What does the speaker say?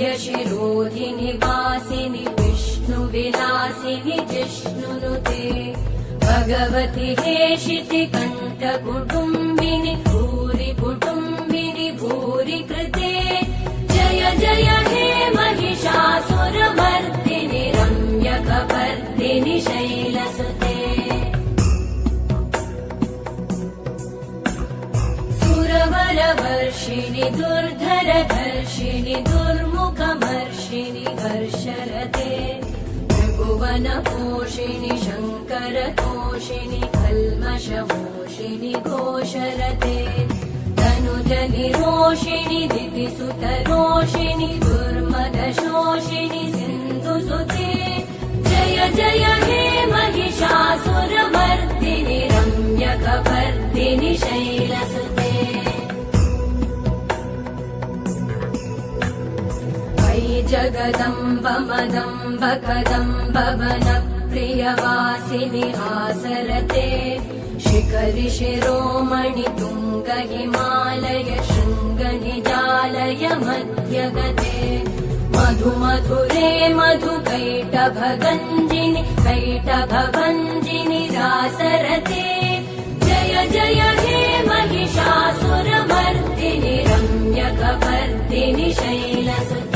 वरविन्द्यशिरोधिनि वासिनि विष्णुविलासिनि जिष्णुनुते भगवति हेशिति कण्ठकुटुम्बिनि भूरि कुटुम्बिनि भूरि कृते जय जय हे महिषासुरमर्दिनि रम्यकपर्दिनि शैलसुते सुरवरवर्षिणि दुर्धरधर्षिणि दुर्मुखमर्षिणि हर्षरते त्रिभुवनपोषिणि शङ्करतोषिणि कल्मषमोषिणि घोषरते तनुजनिरोषिणि दितिसुतरोषिणि दुर्मदशोषिणि सिन्धुसुते जय जय हे महिषासुरमर्दिनि रम्यकपर्दिनि शैलसुते जगदम्ब मदम्ब कदम्ब वनप्रियवासिनि हासरते शिखरि शिरोमणि तुङ्ग हिमालय शृङ्गनिजालय मध्यगते मधुमधुरे मधुकैटभगञ्जिनि कैटभभञ्जिनि रासरते जय जय हे महिषासुरमर्दिनि रम्यकपर्दिनि शैलसुते